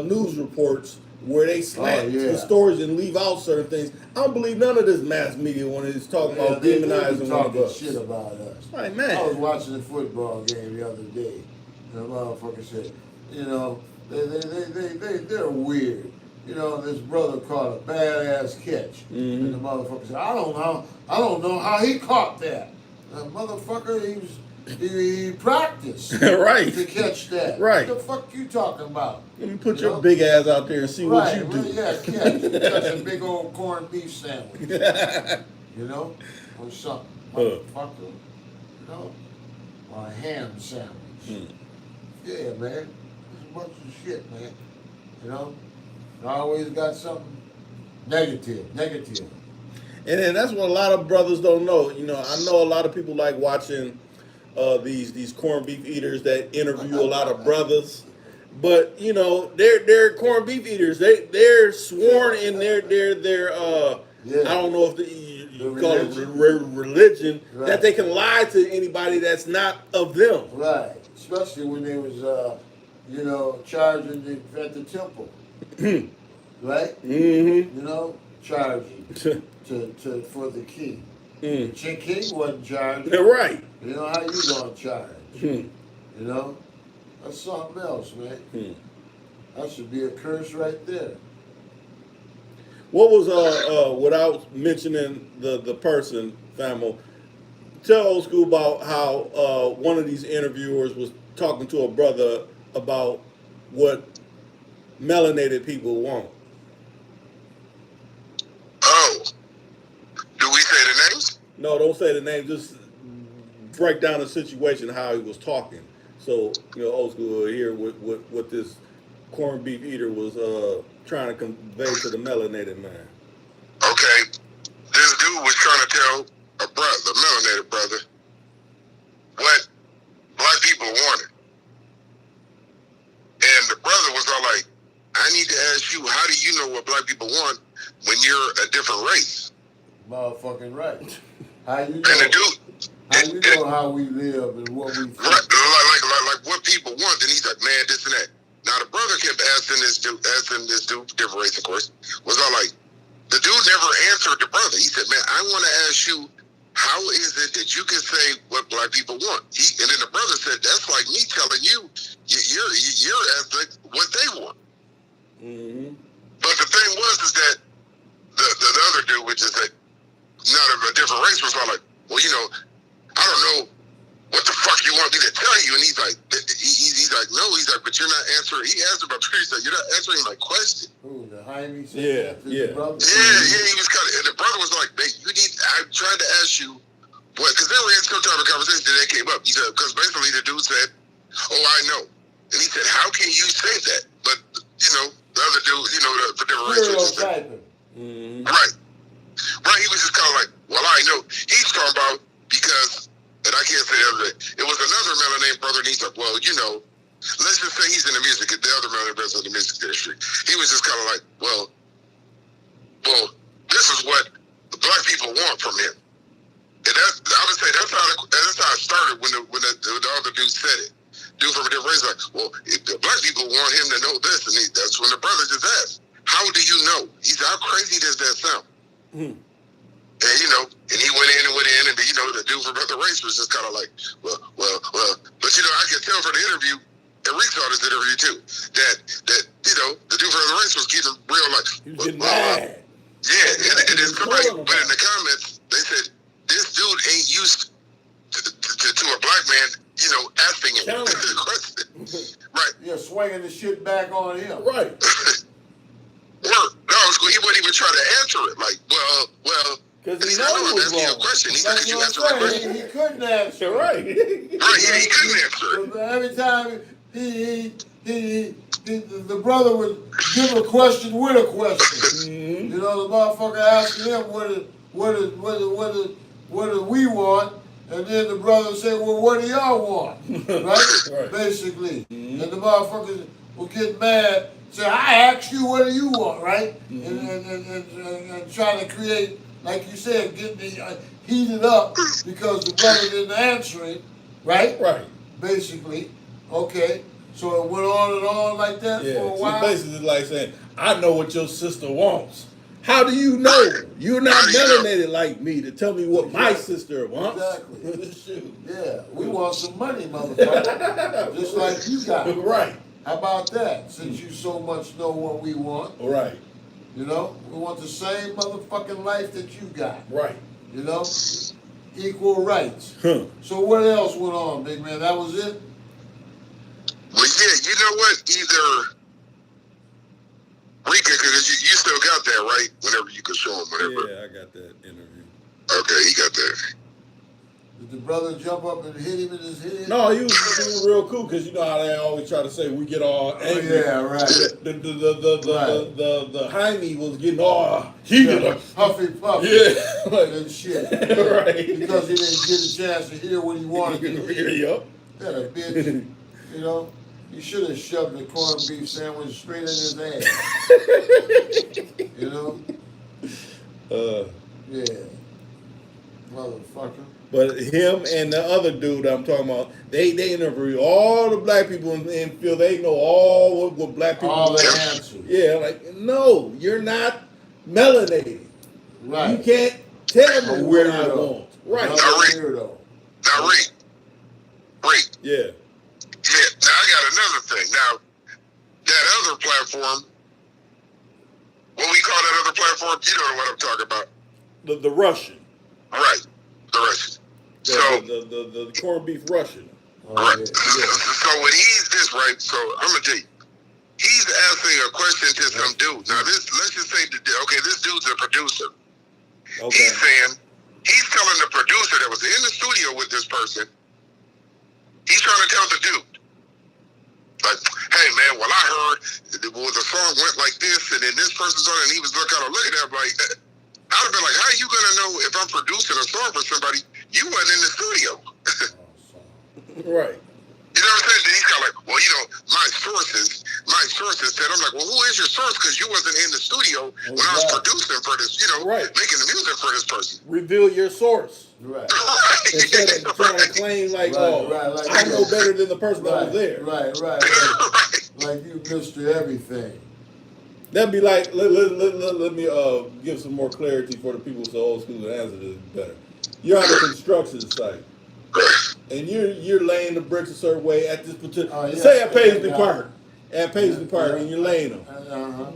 news reports where they slant the stories and leave out certain things. I don't believe none of this mass media when it's talking about demonizing one of us. Shit about us. Right, man. I was watching a football game the other day, and the motherfucker said, you know, they're weird. You know, this brother caught a badass catch, and the motherfucker said, I don't know how he caught that. The motherfucker, he practiced right to catch that. Right. What the fuck you talking about? Let me put your big ass out there and see what you do. Yeah, catch a big old corned beef sandwich. You know, or something, motherfucker. You know, or a ham sandwich. Yeah, man, it's a bunch of shit, man. You know, I always got something negative. And then that's what a lot of brothers don't know. You know, I know a lot of people like watching these corned beef eaters that interview a lot of brothers, but you know they're corned beef eaters. They're sworn in their I don't know if you call it religion that they can lie to anybody that's not of them. Right, especially when they was you know, charging at the temple. Right? Mm-hmm. You know, charging to for the king. The king wasn't charging. Right. You know how you gonna charge? You know, that's something else, man. That should be a curse right there. What was without mentioning the person, Famo, tell old school about how one of these interviewers was talking to a brother about what melanated people want. Oh, do we say the names? No, don't say the name. Just break down the situation, how he was talking. So, you know, old school will hear what this corned beef eater was trying to convey to the melanated man. Okay, this dude was trying to tell the melanated brother, what black people wanted. And the brother was all like, I need to ask you, how do you know what black people want when you're a different race? Motherfucking right. How you know? And the dude, how you know how we live and what we think? Right, like what people want. And he's like, man, this and that. Now the brother kept asking this dude, different race, of course, was all like, the dude never answered the brother. He said, man, I want to ask you, how is it that you can say what black people want? And then the brother said, that's like me telling you, you're ethnic, what they want. Mm-hmm. But the thing is that the other dude, which is not of a different race, was all like, well, you know, I don't know what the fuck you want me to tell you. And he's like, no, but you're not answering. He asked about he said, you're not answering my question. Ooh, the Jaime said Yeah. He was kind of, and the brother was like, I tried to ask you what, because they were in some type of conversation that came up. He said, because basically the dude said, oh, I know. And he said, how can you say that? But, you know, the other dude, you know, for different reasons. Right. He was just kind of like, well, I know. He's talking about because, and I can't say the other day, it was another melanated brother, and he's like, well, you know, let's just say he's in the music, the other melanated brother in the music industry. He was just kind of like, well, this is what the black people want from him. And I would say that's how it started when the other dude said it. Dude from a different race, like, well, if the black people want him to know this, and that's when the brother just asked, how do you know? He said, how crazy does that sound? And, you know, and he went in, and, you know, the dude from the race was just kind of like, well. But, you know, I could tell from the interview, and Rick saw this interview too, that you know, the dude from the race was getting real like, he was getting mad. Yeah, and then somebody went in the comments, they said, this dude ain't used to a black man, you know, asking him the question. Right. Yeah, swinging the shit back on him. Right. No, he wouldn't even try to answer it. Like, well. Because he said, no, I'm asking you a question. He said, could you answer my question? He couldn't answer. Right. Right, he couldn't answer it. Every time The brother would give a question with a question. You know, the motherfucker asking him what do we want, and then the brother say, well, what do y'all want, right? Basically, and the motherfuckers will get mad, say, I asked you, what do you want, right? And trying to create, like you said, getting heated up because the brother didn't answer it, right? Right. Basically, okay. So it went on like that for a while. So basically like saying, I know what your sister wants. How do you know? You're not melanated like me to tell me what my sister wants. Exactly. Shoot. Yeah, we want some money, motherfucker. Just like you got. Right. How about that? Since you so much know what we want. Right. You know, we want the same motherfucking life that you got. Right. You know? Equal rights. Huh. So what else went on, big man? That was it? Well, yeah, you know what? Either Rika, because you still got that, right? Whenever you can show him, whatever. Yeah, I got that interview. Okay, he got that. Did the brother jump up and hit him in his head? No, he was being real cool because you know how they always try to say we get all angry. Yeah, right. The Jaime was getting all heated up. Huffy puffy. Yeah. Like, and shit. Right. Because he didn't get a chance to hear what he wanted to hear. Yep. That a bitch. You know? He should have shoved the corned beef sandwich straight in his ass. You know? Yeah. Motherfucker. But him and the other dude I'm talking about, they interview all the black people and feel they know all what black people all the want. answers. Yeah, like, no, you're not melanated. Right. You can't tell me what I want. Right. Weirdo. Now, Reek. Yeah. Yeah, now I got another thing. Now, that other platform, what we call that other platform, you know what I'm talking about. The Russian. Right, the Russian. The corned beef Russian. Right. Yeah. So when he's this, right, so I'm going to tell you, he's asking a question to some dude. Now, let's just say, this dude's a producer. Okay. He's telling the producer that was in the studio with this person, he's trying to tell the dude, like, hey, man, well, I heard the song went like this, and then this person's on it, and he was kind of looking at him like, I'd have been like, how are you going to know if I'm producing a song for somebody? You wasn't in the studio. Right. You know what I'm saying? Then he's kind of like, well, you know, my sources said, I'm like, well, who is your source? Because you wasn't in the studio when I was producing for this, making the music for this person. Reveal your source. Right. Instead of trying to claim like, like I know better than the person that was there. Right. Like you Mr. Everything. That'd be like, let me give some more clarity for the people so old school to answer this better. You're on a construction site. And you're laying the bricks a certain way at this particular, say at Paisley Park. At Paisley Park, and you're laying them.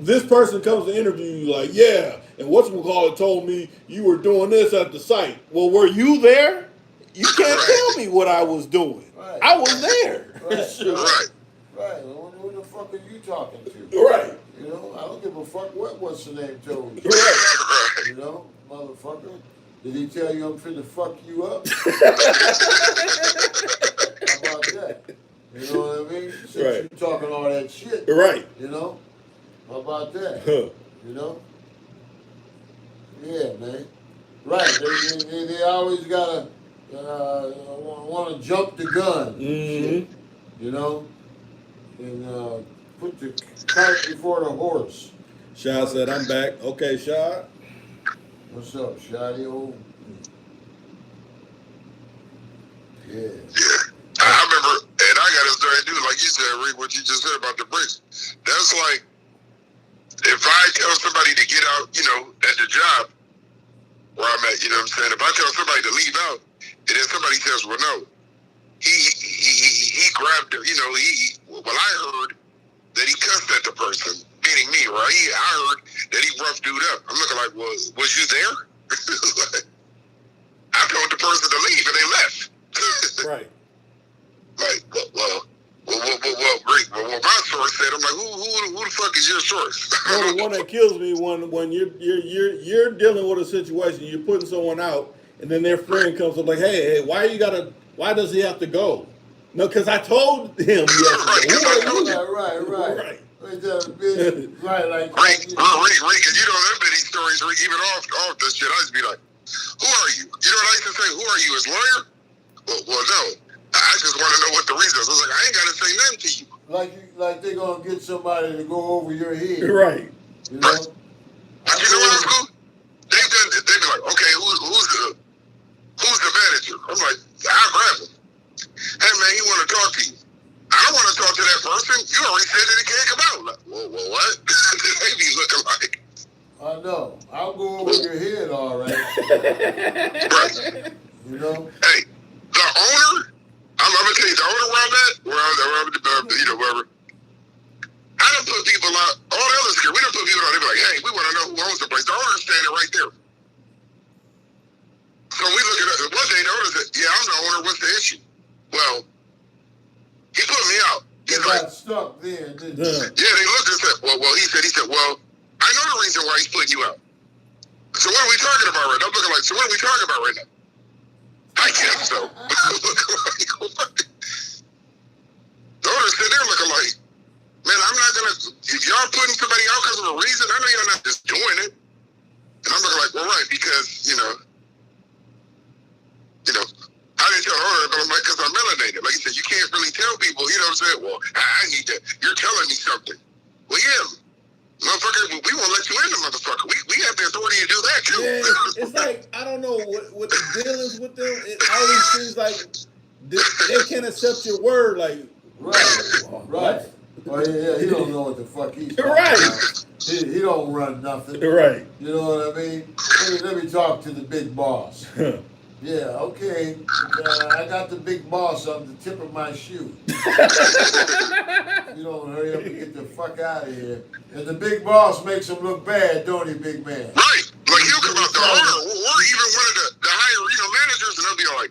This person comes to interview you like, yeah, and whatchamacallit told me you were doing this at the site. Well, were you there? You can't tell me what I was doing. Right. I was there. Right. Well, who the fuck are you talking to? Right. You know, I don't give a fuck what's the name told you. Right. You know, motherfucker. Did he tell you I'm finna fuck you up? How about that? You know what I mean? Since you talking all that shit. Right. You know? How about that? Huh. You know? Yeah, man. Right. They always gotta want to jump the gun. Mm-hmm. You know? And put the cart before the horse. Shad said, I'm back. Okay, Shad. What's up, Shotty? Old? Yeah. I remember, and I got a story too, like you said, Rick, what you just said about the bricks. That's like, if I tell somebody to get out, at the job where I'm at, you know what I'm saying? If I tell somebody to leave out, and then somebody says, well, no, he grabbed, well, I heard that he cussed at the person, meaning me, right? I heard that he roughed dude up. I'm looking like, well, was you there? I told the person to leave, and they left. Right. Like, well, Rick, what my source said, I'm like, who the fuck is your source? Well, the one that kills me when you're dealing with a situation, you're putting someone out, and then their friend comes up like, hey, why does he have to go? No, because I told him yesterday. Who are you? Right. Right, like Rick, and you know them many stories, Rick, even off this shit, I used to be like, who are you? You know what I used to say? Who are you, his lawyer? Well, no. I just want to know what the reason is. I was like, I ain't got to say nothing to you. Like they're going to get somebody to go over your head. Right. You know? Right. But you know what, Uncle? They be like, okay, who's the manager? I'm like, I'll grab him. Hey, man, he want to talk to you. I don't want to talk to that person. You already said that he can't come out. Like, well, what? They be looking like. I know. I'll go over your head, all right. Right. You know? Hey, the owner, I'm going to tell you, the owner where I'm wherever. I done put people out, all the other security, we done put people out, they be like, hey, we want to know who owns the place. The owner's standing right there. So we look at it, one day the owner said, yeah, I'm the owner, what's the issue? Well, he put me out. He's like, stuck then, didn't yeah, they looked and said, well, he said, well, I know the reason why he's putting you out. So what are we talking about right now? I'm looking like, so what are we talking about right now? I guess so. The owner sitting there looking like, man, I'm not going to, if y'all putting somebody out because of a reason, I know y'all not just doing it. And I'm looking like, well, right, because, you know, I didn't tell the owner, but I'm like, because I'm melanated. Like you said, you can't really tell people, you know what I'm saying? Well, I need that. You're telling me something. Well, yeah. Motherfucker, we won't let you in the motherfucker. We have the authority to do that, too. Yeah, it's like, I don't know what the deal is with them. It always seems like they can't accept your word. Like, right. Oh, yeah, he don't know what the fuck he's talking right. about. He don't run nothing. Right. You know what I mean? Let me talk to the big boss. Yeah, okay. I got the big boss on the tip of my shoe. You don't hurry up and get the fuck out of here. And the big boss makes him look bad, don't he, big man? Right. Like he'll come out the owner or even one of the higher, managers, and they'll be like,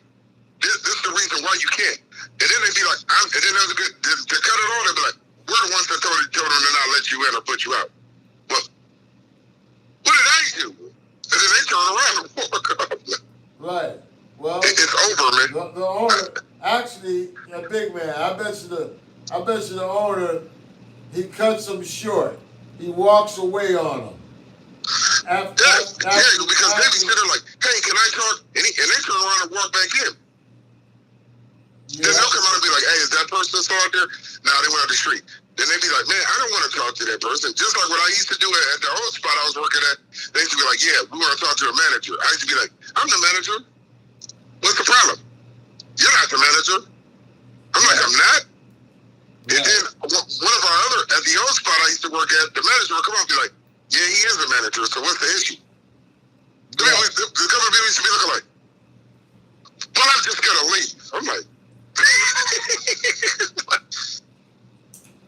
this is the reason why you can't. And then they'd be like, and then to cut it on, they'd be like, we're the ones that told them to not let you in or put you out. Well, what did I do? And then they turn around and walk up. Right. Well, it's over, man. The owner, actually, a big man. I bet you the owner, he cuts him short. He walks away on him. Because they be sitting there like, hey, can I talk? And they turn around and walk back in. Yeah. Then they'll come out and be like, hey, is that person still out there? No, they went out the street. Then they be like, man, I don't want to talk to that person. Just like what I used to do at the old spot I was working at. They used to be like, yeah, we want to talk to a manager. I used to be like, I'm the manager. What's the problem? You're not the manager. I'm like, I'm not. And then one of our other, at the old spot I used to work at, the manager would come up and be like, yeah, he is the manager, so what's the issue? The couple of people used to be looking like, well, I'm just going to leave. I'm like,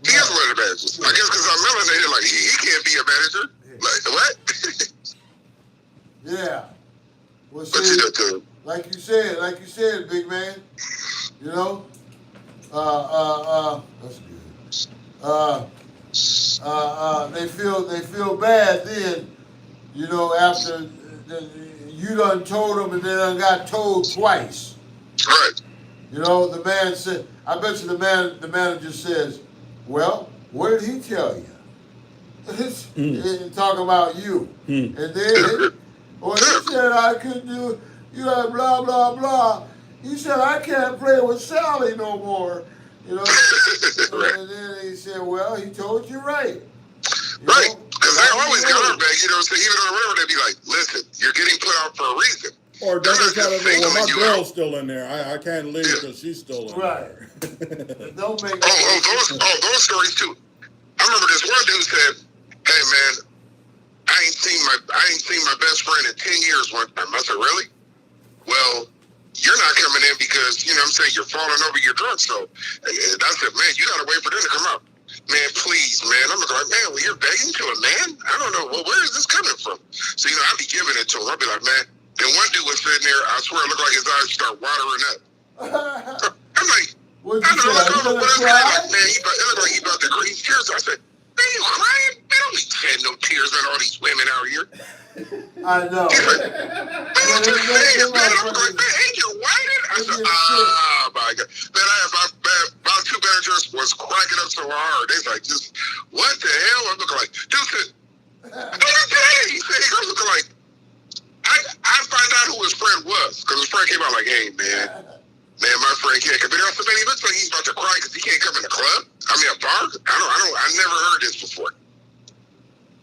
he is one of the managers. I guess because I'm melanated, like, he can't be a manager. Like, what? Yeah. Well, But see, you know, too. like you said, big man. You know, that's good. They feel bad then. You know, after you done told them and they done got told twice. Right. You know, the man said. I bet you the manager says, "Well, what did he tell you?" Talking about you, and then. Well, he said I couldn't do, blah, blah, blah. He said I can't play with Sally no more, Right. And then he said, well, he told you right. Right. Because they always got our back, so even on the river, they'd be like, listen, you're getting put out for a reason. Or don't they tell them, well, my girl's still in there. I can't leave because she's still in there. Don't make those stories too. I remember this one dude said, hey, man, I ain't seen my best friend in 10 years one time. I said, really? Well, you're not coming in because, you're falling over your drunk. So and I said, man, you got to wait for them to come out. Man, please, man. I'm like, man, well, you're begging to a man? I don't know. Well, where is this coming from? So, I'd be giving it to him. I'd be like, man. Then one dude was sitting there. I swear it looked like his eyes start watering up. I'm like, I don't know. Like, man, it looked like he about to green tears. I said, Man, you crying? Man, don't be shedding no tears on all these women out here. I know. He's like, man, what you saying, man? I was like, man, ain't you whining? I said, oh my God. Man, my two managers was cracking up so hard. They was like, just, what the hell? I'm looking like, dude said, he said, he was looking like, I find out who his friend was. Because his friend came out like, hey, man, my friend can't come in. I said, man, he looks like he's about to cry because he can't come in the club. I mean, a bar? I never heard this before.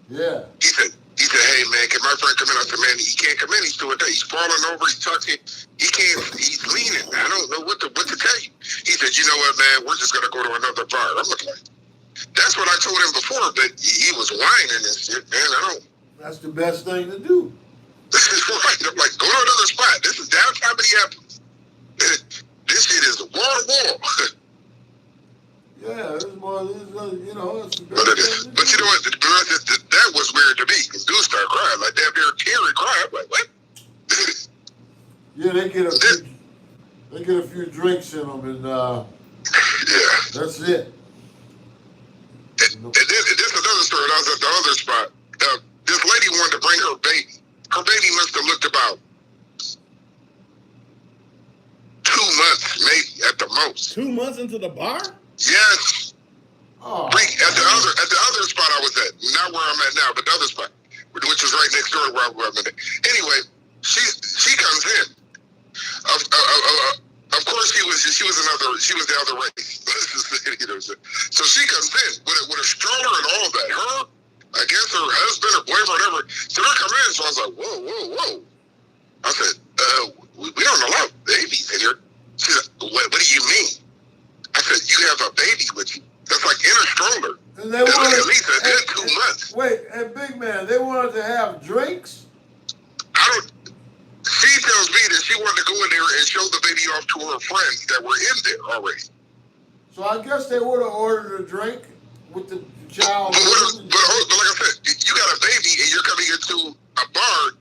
Yeah. He said, hey, man, can my friend come in? I said, man, he can't come in. He's doing that. He's falling over. He's tucking. He can't. He's leaning. I don't know what to tell you. He said, you know what, man? We're just going to go to another bar. I'm looking like, that's what I told him before, but he was whining and shit, man. I don't. That's the best thing to do. Right. I'm like, go to another spot. This is downtown Minneapolis. This shit is wall to wall. Yeah, it's more, you know, it's the But you know what? That was weird to me because dudes started crying like damn near teary crying. I'm like, what? Yeah, they get a few drinks in them, and yeah, that's it. And this another story. I was at the other spot. This lady wanted to bring her baby. Her baby must have looked about 2 months, maybe at the most. 2 months into the bar? Yes. Oh, At the other spot I was at, not where I'm at now, but the other spot, which was right next door to where I'm at. Anyway, she comes in. Of course, she was the other race. You know, so she comes in with a stroller and all that. Her, I guess her husband or boyfriend, whatever. So they come in. So I was like, whoa. I said, we don't allow babies in here. She said, what do you mean? I said, you have a baby with you. That's like in a stroller. And they wanted, at least a good 2 months. Wait, and big man, they wanted to have drinks? She tells me that she wanted to go in there and show the baby off to her friends that were in there already. So I guess they would have ordered a drink with the child. But like I said, you got a baby and you're coming into a bar,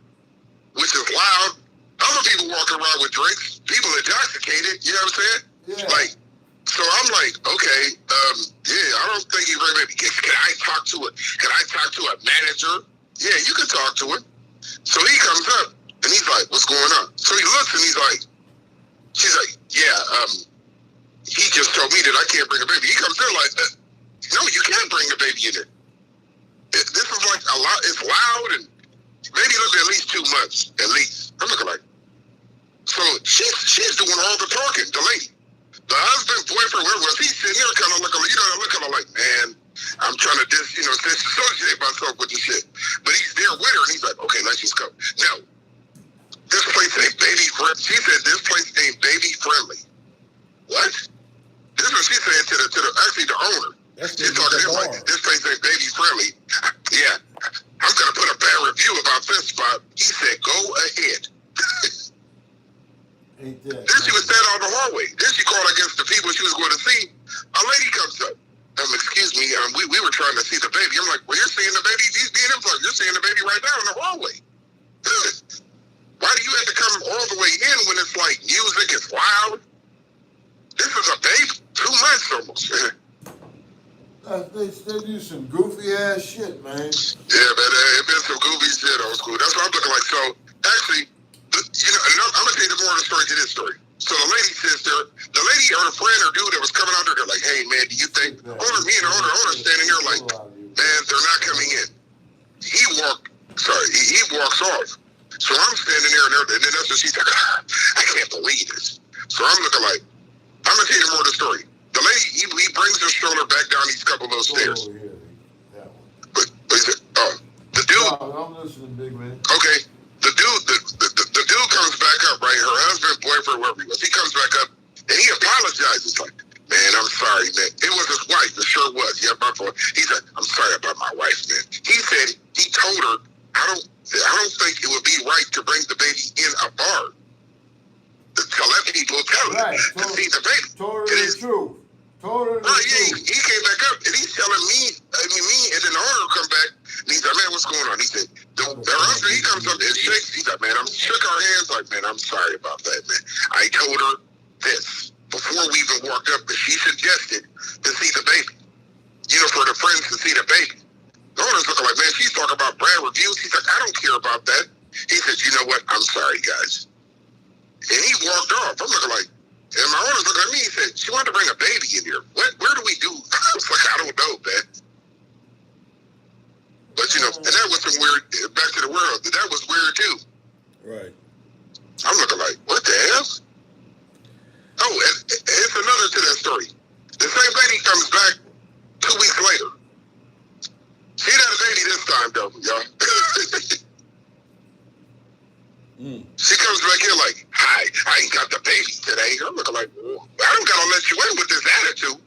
which is loud. Other people walking around with drinks. People intoxicated. You know what I'm saying? Yeah. Like, so I'm like, okay, yeah, I don't think you bring baby. Can I talk to it? Can I talk to a manager? Yeah, you can talk to him. So he comes up and he's like, what's going on? So he looks and he's like, she's like, yeah, he just told me that I can't bring a baby. He comes in like, no, you can't bring a baby in there. This is like a lot. It's loud and maybe look at least 2 months, at least. I'm looking like, so she's doing all the talking, the lady. The husband, boyfriend, whatever, he's sitting there kind of looking like, man, I'm trying to disassociate myself with this shit. But he's there with her, and he's like, okay, let's just go. Now, this place ain't baby friendly. She said this place ain't baby friendly. What? This is what she said to the owner. She's talking to him like, this place ain't baby friendly. Yeah, I'm gonna put a bad review about this spot. He said, go ahead. Ain't that? Then she was standing on the hallway. Then she called against the people she was going to see. A lady comes up. Excuse me, we were trying to see the baby. I'm like, well, you're seeing the baby. He's being influenced. You're seeing the baby right now in the hallway. Why do you have to come all the way in when it's like music is loud? This is a baby. 2 months almost. They do some goofy ass shit, man. Yeah, man, it been some goofy shit old school. That's what I'm looking like. So actually, you know, I'm gonna tell you the more of the story to this story. So the lady's sister, the lady or the friend or dude that was coming out there, they're like, hey man, do you think me and the owner standing here like, man, they're not coming in. He walks off. So I'm standing there and then that's when she's like, I can't believe this. So I'm looking like, I'm gonna tell you the more of the story. The lady, he brings her stroller back down these couple of those stairs. But he said, the dude. I'm listening, big man. Okay, the dude comes back up, right? Her husband, boyfriend, wherever he was. He comes back up and he apologizes like, man, I'm sorry, man. It was his wife. It sure was. Yeah, my fault. He said, I'm sorry about my wife, man. He said he told her, I don't think it would be right to bring the baby in a bar. To let people tell her to see the baby. Totally true. Totally right, true. He came back up and he's telling me, and then the owner come back and he's like, man, what's going on? He said, the husband, he comes up and shakes. He's like, man, shook our hands like, man, I'm sorry about that, man. I told her this before we even walked up, but she suggested to see the baby. You know, for the friends to see the baby. right, guys. And he walked off. I'm looking like, and my owner's looking at me. He said, she wanted to bring a baby in here. Where do we do? I was like, I don't know, man. But, you know, and that was some weird, back to the world, that was weird too. Right. I'm looking like, what the hell? Oh, and it's another to that story. The same lady comes back 2 weeks later. She had a baby this time, though, y'all. She comes back here like, hi, I ain't got the baby today. I'm looking like, oh, I don't gotta let you in with this attitude.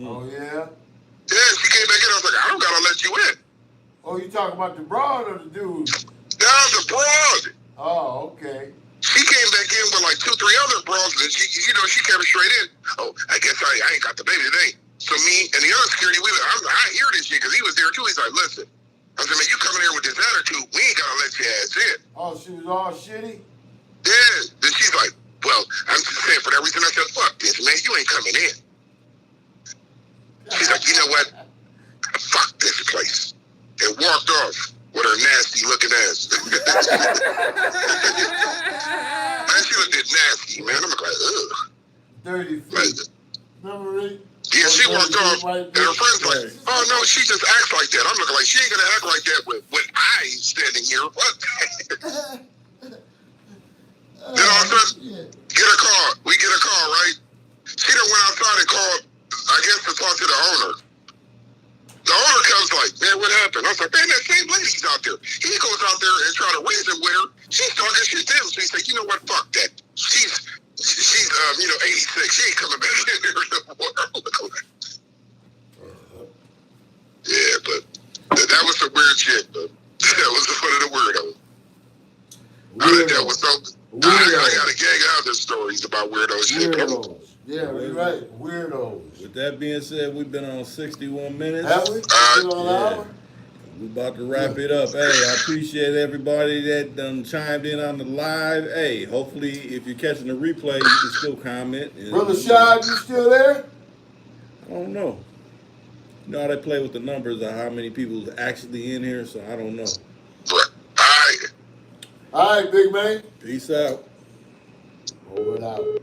Oh, yeah? Yeah, she came back in. I was like, I don't gotta let you in. Oh, you talking about the broad or the dude? Now the broad. Oh, okay. She came back in with like 2, 3 other bras, and she, you know, she came straight in. Oh, I guess I ain't got the baby today. So me and the other security, I hear this shit because he was there too. He's like, listen. I said, man, you coming here with this attitude, we ain't gotta let your ass in. Oh, she was all shitty? Yeah. Then she's like, well, I'm just saying for that reason. I said, fuck this, man. You ain't coming in. She's like, you know what? Fuck this place. And walked off with her nasty looking ass. Man, she looked nasty, man. I'm like, ugh. Dirty feet. Like, Remember, Rick? yeah, she walked off, Right and her friend's like, oh, no, she just acts like that. I'm looking like, she ain't going to act like that with I standing here. What? Then all of a sudden, get a call. We get a call, right? She done went outside and called, I guess, to talk to the owner. The owner comes like, man, what happened? I was like, man, that same lady's out there. He goes out there and try to raise it with her. She's talking shit to him. So he's like, you know what? Fuck that. She's 86. She ain't coming back in here no more. Yeah, but that was some weird shit, but that was one of the weirdos. I think that was something. I got a gang of other stories about weirdo shit. Weirdos. Yeah, you're right. Weirdos. With that being said, we've been on 61 minutes. Have we? Still on an Yeah. hour? We're about to wrap it up. Hey, I appreciate everybody that done chimed in on the live. Hey, hopefully, if you're catching the replay, you can still comment. And, Brother Shad, you still there? I don't know. You know how they play with the numbers of how many people's actually in here, so I don't know. All right. All right, big man. Peace out. Over and out.